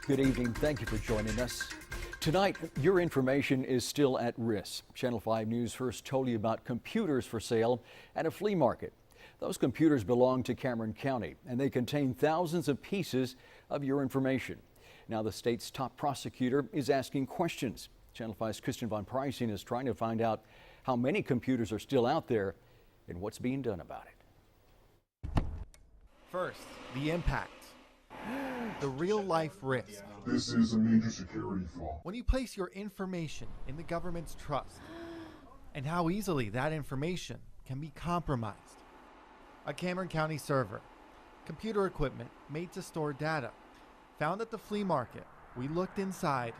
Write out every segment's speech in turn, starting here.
Good evening. Thank you for joining us. Tonight, your information is still at risk. Channel 5 News first told you about computers for sale at a flea market. Those computers belong to Cameron County, and they contain thousands of pieces of your information. Now, the state's top prosecutor is asking questions. Channel 5's Kristen Von Pricing is trying to find out how many computers are still out there and what's being done about it. First, the impact. The real-life risk. This is a major security flaw. When you place your information in the government's trust, and how easily that information can be compromised. A Cameron County server, computer equipment made to store data, found at the flea market. We looked inside.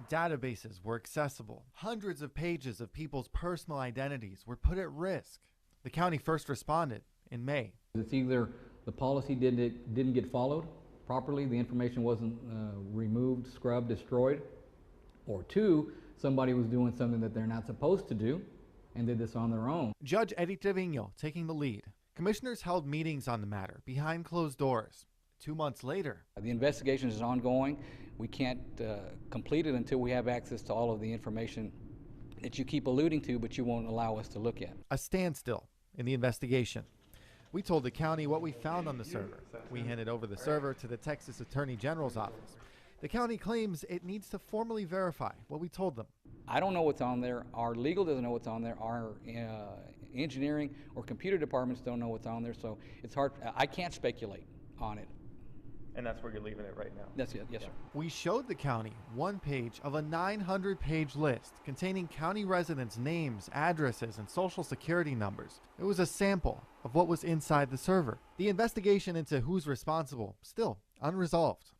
Databases were accessible. Hundreds of pages of people's personal identities were put at risk. The county first responded in May. It's either the policy didn't get followed properly, the information wasn't removed, scrubbed, destroyed, or two, somebody was doing something that they're not supposed to do and did this on their own. Judge Eddie Trevino taking the lead. Commissioners held meetings on the matter behind closed doors. 2 months later, The investigation is ongoing. We can't complete it until we have access to all of the information that you keep alluding to, but you won't allow us to look at. a standstill in the investigation. We told the county what we found on the server. We handed over the server to the Texas Attorney General's office. The county claims it needs to formally verify what we told them. I don't know what's on there. Our legal doesn't know what's on there. Our engineering or computer departments don't know what's on there, so it's hard. I can't speculate on it. And that's where you're leaving it right now? That's it, yes, sir. We showed the county one page of a 900-page list containing county residents' names, addresses, and social security numbers. It was a sample of what was inside the server. The investigation into who's responsible still unresolved.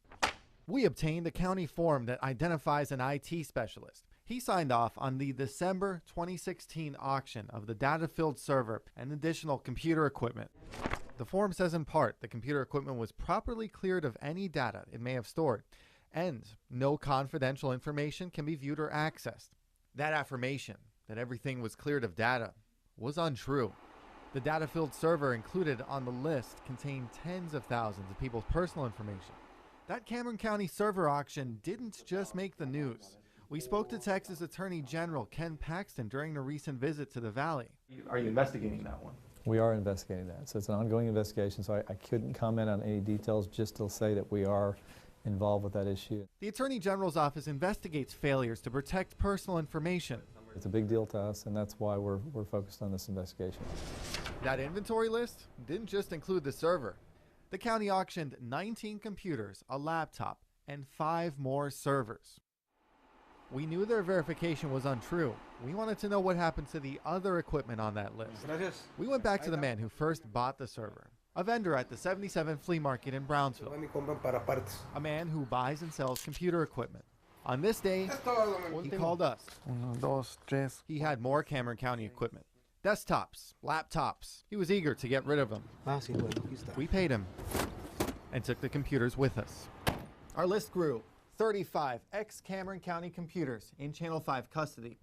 We obtained a county form that identifies an IT specialist. He signed off on the December 2016 auction of the data-filled server and additional computer equipment. The form says in part the computer equipment was properly cleared of any data it may have stored, and no confidential information can be viewed or accessed. That affirmation that everything was cleared of data was untrue. The data-filled server included on the list contained tens of thousands of people's personal information. That Cameron County server auction didn't just make the news. We spoke to Texas Attorney General Ken Paxton during a recent visit to the Valley. Are you investigating that one? We are investigating that. So it's an ongoing investigation, so I couldn't comment on any details, just to say that we are involved with that issue. The Attorney General's office investigates failures to protect personal information. It's a big deal to us, and that's why we're focused on this investigation. That inventory list didn't just include the server. The county auctioned 19 computers, a laptop, and 5 more servers. We knew their verification was untrue. We wanted to know what happened to the other equipment on that list. We went back to the man who first bought the server, a vendor at the 77 Flea Market in Brownsville, a man who buys and sells computer equipment. On this day, he called us. He had more Cameron County equipment. Desktops, laptops. He was eager to get rid of them. We paid him and took the computers with us. Our list grew. 35 ex-Cameron County computers in Channel 5 custody.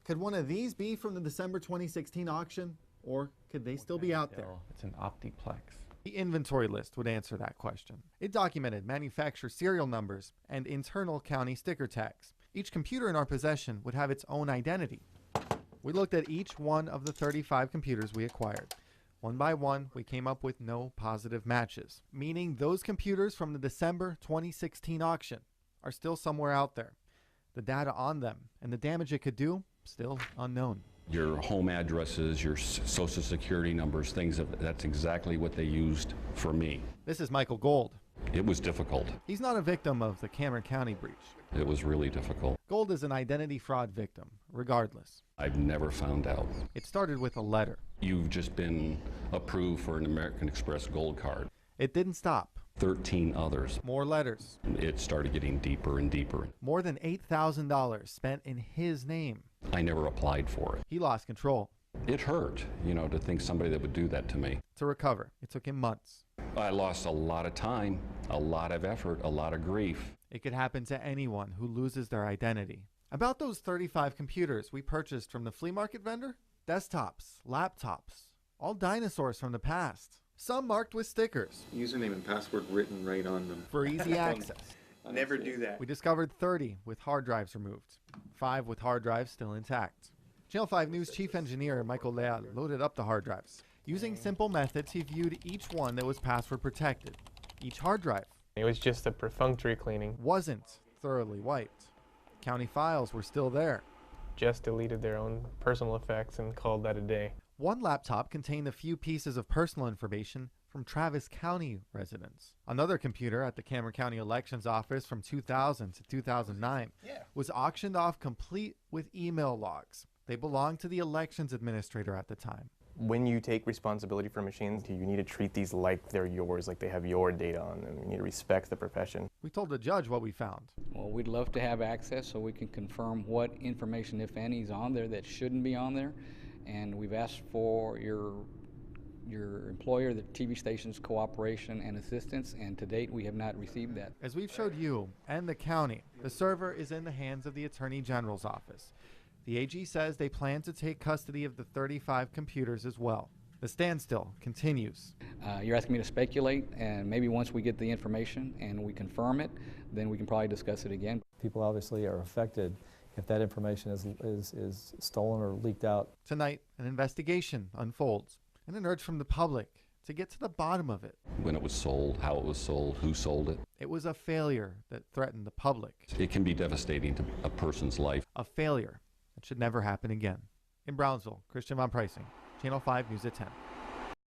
Could one of these be from the December 2016 auction, or could they still be out there? It's an Optiplex. The inventory list would answer that question. It documented manufacturer serial numbers and internal county sticker tags. Each computer in our possession would have its own identity. We looked at each one of the 35 computers we acquired. One by one, we came up with no positive matches, meaning those computers from the December 2016 auction are still somewhere out there. The data on them and the damage it could do, still unknown. Your home addresses, your social security numbers, that's exactly what they used for me. This is Michael Gold. It was difficult. He's not a victim of the Cameron County breach. It was really difficult. Gold is an identity fraud victim, regardless. I've never found out. It started with a letter. You've just been approved for an American Express Gold Card. It didn't stop. 13 others. More letters. It started getting deeper and deeper. More than $8,000 spent in his name. I never applied for it. He lost control. It hurt, to think somebody that would do that to me. To recover, it took him months. I lost a lot of time, a lot of effort, a lot of grief. It could happen to anyone who loses their identity. About those 35 computers we purchased from the flea market vendor, desktops, laptops, all dinosaurs from the past. Some marked with stickers. Username and password written right on them. For easy access. Never do that. We discovered 30 with hard drives removed, 5 with hard drives still intact. Channel 5 News Chief Engineer Michael Leal loaded up the hard drives. Using simple methods, he viewed each one that was password protected. Each hard drive It was just a perfunctory cleaning. wasn't thoroughly wiped. County files were still there. Just deleted their own personal effects and called that a day. One laptop contained a few pieces of personal information from Travis County residents. Another computer at the Cameron County Elections Office from 2000 to 2009 was auctioned off complete with email logs. They belonged to the elections administrator at the time. When you take responsibility for machines, you need to treat these like they're yours, like they have your data on them. You need to respect the profession. We told the judge what we found. Well, we'd love to have access so we can confirm what information, if any, is on there that shouldn't be on there. And we've asked for your employer, the TV station's cooperation and assistance, and to date we have not received that. As we've showed you and the county, the server is in the hands of the Attorney General's office. The AG says they plan to take custody of the 35 computers as well. The standstill continues. You're asking me to speculate, and maybe once we get the information and we confirm it, then we can probably discuss it again. People obviously are affected if that information is stolen or leaked out. Tonight, an investigation unfolds and an urge from the public to get to the bottom of it. When it was sold, how it was sold, who sold it. It was a failure that threatened the public. It can be devastating to a person's life. A failure that should never happen again. In Brownsville, Christian Von Preissing, Channel 5 News at 10.